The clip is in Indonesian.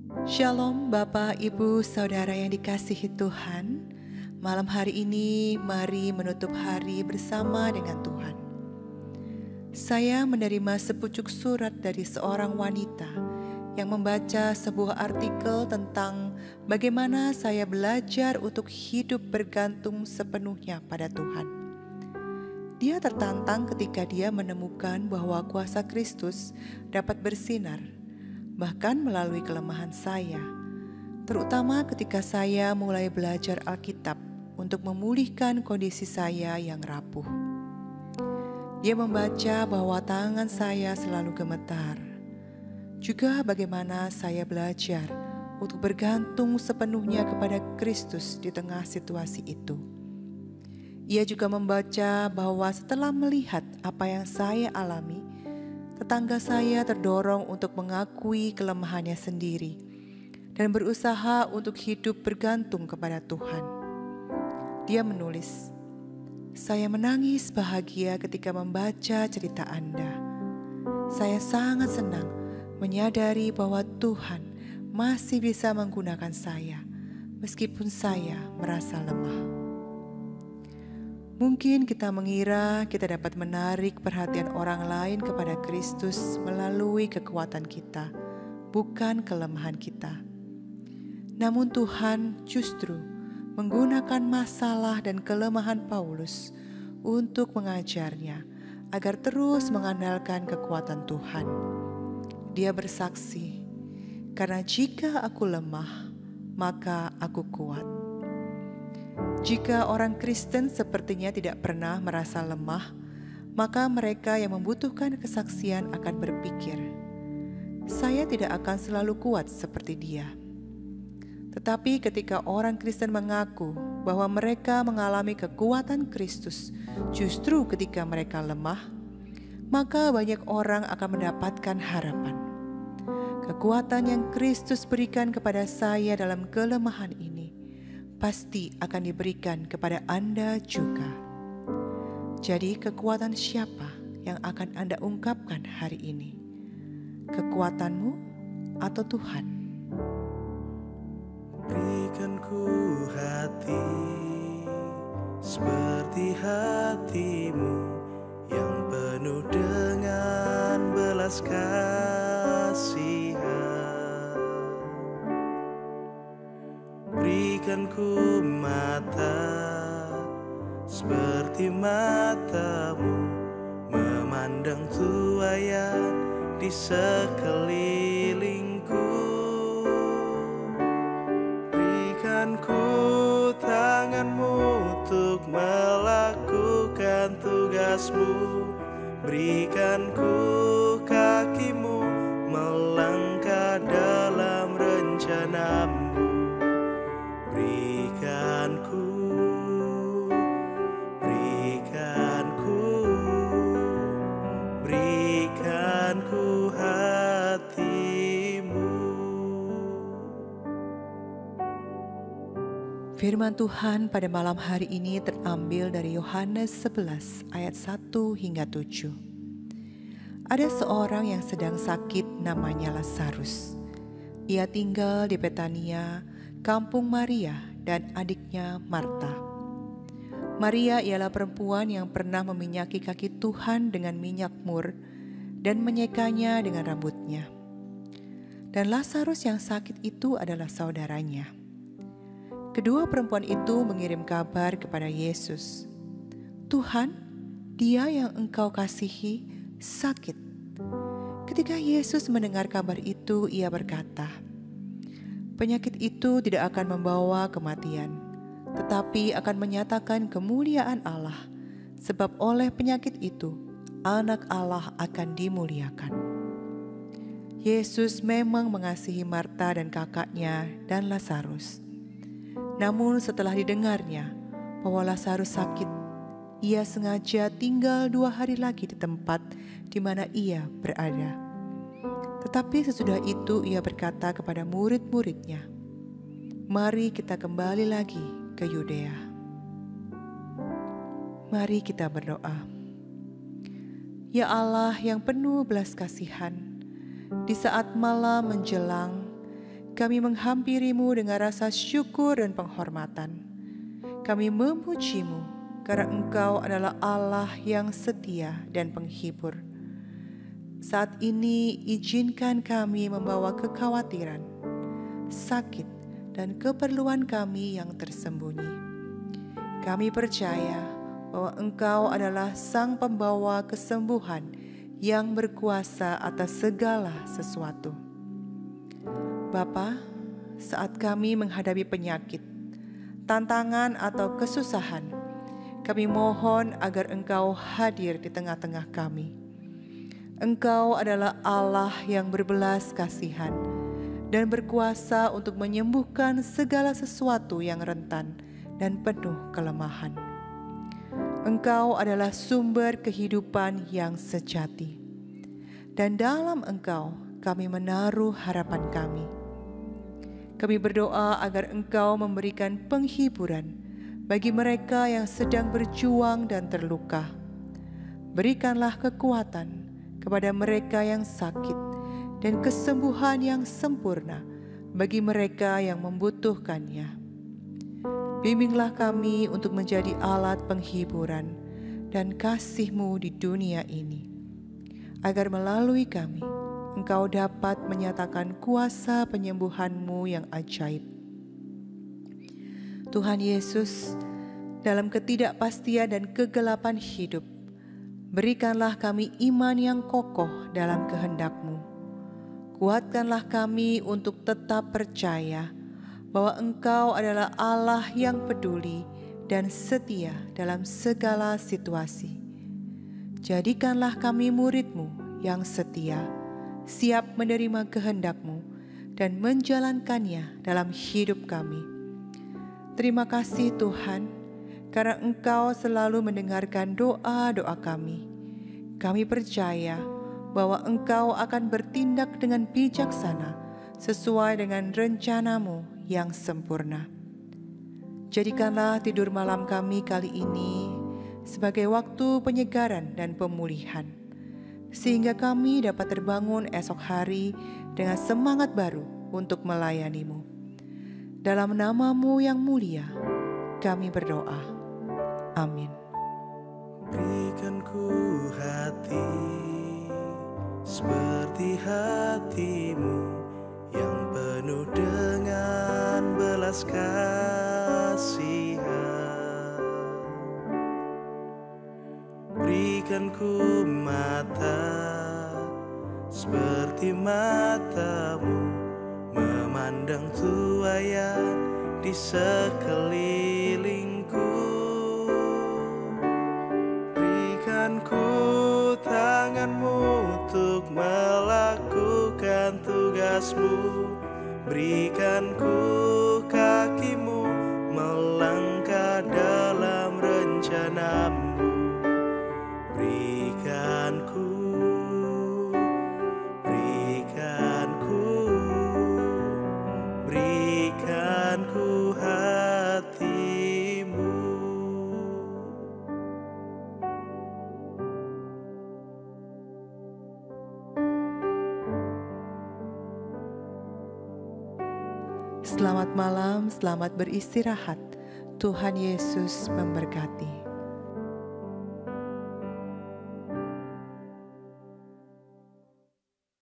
Shalom Bapak, Ibu, Saudara yang dikasihi Tuhan. Malam hari ini mari menutup hari bersama dengan Tuhan. Saya menerima sepucuk surat dari seorang wanita yang membaca sebuah artikel tentang bagaimana saya belajar untuk hidup bergantung sepenuhnya pada Tuhan. Dia tertantang ketika dia menemukan bahwa kuasa Kristus dapat bersinar bahkan melalui kelemahan saya, terutama ketika saya mulai belajar Alkitab untuk memulihkan kondisi saya yang rapuh. Dia membaca bahwa tangan saya selalu gemetar, juga bagaimana saya belajar untuk bergantung sepenuhnya kepada Kristus di tengah situasi itu. Ia juga membaca bahwa setelah melihat apa yang saya alami, tetangga saya terdorong untuk mengakui kelemahannya sendiri dan berusaha untuk hidup bergantung kepada Tuhan. Dia menulis, "Saya menangis bahagia ketika membaca cerita Anda. Saya sangat senang menyadari bahwa Tuhan masih bisa menggunakan saya meskipun saya merasa lemah." Mungkin kita mengira kita dapat menarik perhatian orang lain kepada Kristus melalui kekuatan kita, bukan kelemahan kita. Namun Tuhan justru menggunakan masalah dan kelemahan Paulus untuk mengajarnya agar terus mengandalkan kekuatan Tuhan. Dia bersaksi, "Karena jika aku lemah, maka aku kuat." Jika orang Kristen sepertinya tidak pernah merasa lemah, maka mereka yang membutuhkan kesaksian akan berpikir, "Saya tidak akan selalu kuat seperti dia." Tetapi ketika orang Kristen mengaku bahwa mereka mengalami kekuatan Kristus justru ketika mereka lemah, maka banyak orang akan mendapatkan harapan. Kekuatan yang Kristus berikan kepada saya dalam kelemahan ini pasti akan diberikan kepada Anda juga. Jadi kekuatan siapa yang akan Anda ungkapkan hari ini? Kekuatanmu atau Tuhan? Berikan ku hati seperti hatimu yang penuh dengan belas kasihan. Berikan ku mata seperti matamu, memandang tuaian di sekelilingku. Berikan ku tanganmu untuk melakukan tugasmu. Berikan ku kakimu melangkah dalam rencanamu. Berikan ku hatimu. Firman Tuhan pada malam hari ini terambil dari Yohanes 11 ayat 1 hingga 7. Ada seorang yang sedang sakit namanya Lazarus. Ia tinggal di Betania, kampung Maria dan adiknya Marta. Maria ialah perempuan yang pernah meminyaki kaki Tuhan dengan minyak mur dan menyekanya dengan rambutnya. Dan Lazarus yang sakit itu adalah saudaranya. Kedua perempuan itu mengirim kabar kepada Yesus, "Tuhan, dia yang engkau kasihi sakit." Ketika Yesus mendengar kabar itu, ia berkata, "Penyakit itu tidak akan membawa kematian, tetapi akan menyatakan kemuliaan Allah, sebab oleh penyakit itu, Anak Allah akan dimuliakan." Yesus memang mengasihi Marta dan kakaknya dan Lazarus. Namun setelah didengarnya bahwa Lazarus sakit, ia sengaja tinggal 2 hari lagi di tempat di mana ia berada. Tetapi sesudah itu ia berkata kepada murid-muridnya, "Mari kita kembali lagi ke Yudea." Mari kita berdoa. Ya Allah yang penuh belas kasihan, di saat malam menjelang, kami menghampiri-Mu dengan rasa syukur dan penghormatan. Kami memuji-Mu karena Engkau adalah Allah yang setia dan penghibur. Saat ini izinkan kami membawa kekhawatiran, sakit, dan keperluan kami yang tersembunyi. Kami percaya bahwa Engkau adalah Sang Pembawa kesembuhan yang berkuasa atas segala sesuatu. Bapa, saat kami menghadapi penyakit, tantangan atau kesusahan, kami mohon agar Engkau hadir di tengah-tengah kami. Engkau adalah Allah yang berbelas kasihan dan berkuasa untuk menyembuhkan segala sesuatu yang rentan dan penuh kelemahan. Engkau adalah sumber kehidupan yang sejati, dan dalam Engkau kami menaruh harapan kami. Kami berdoa agar Engkau memberikan penghiburan bagi mereka yang sedang berjuang dan terluka. Berikanlah kekuatan kepada mereka yang sakit dan kesembuhan yang sempurna bagi mereka yang membutuhkannya. Bimbinglah kami untuk menjadi alat penghiburan dan kasih-Mu di dunia ini, agar melalui kami Engkau dapat menyatakan kuasa penyembuhan-Mu yang ajaib. Tuhan Yesus, dalam ketidakpastian dan kegelapan hidup, berikanlah kami iman yang kokoh dalam kehendak-Mu. Kuatkanlah kami untuk tetap percaya bahwa Engkau adalah Allah yang peduli dan setia dalam segala situasi. Jadikanlah kami murid-Mu yang setia, siap menerima kehendak-Mu dan menjalankannya dalam hidup kami. Terima kasih Tuhan, karena Engkau selalu mendengarkan doa-doa kami. Kami percaya bahwa Engkau akan bertindak dengan bijaksana sesuai dengan rencana-Mu yang sempurna. Jadikanlah tidur malam kami kali ini sebagai waktu penyegaran dan pemulihan, sehingga kami dapat terbangun esok hari dengan semangat baru untuk melayani-Mu. Dalam nama-Mu yang mulia, kami berdoa. Amin. Berikan ku hati seperti hati-Mu yang penuh dengan belas kasihan. Berikan ku mata seperti mata-Mu memandang tuaian di sekelilingku. Berikan ku tangan-Mu untuk melakukan tugas-Mu. Berikan ku kaki-Mu melangkah dalam rencana-Mu. Berikan ku hati-Mu. Selamat malam, selamat beristirahat. Tuhan Yesus memberkati.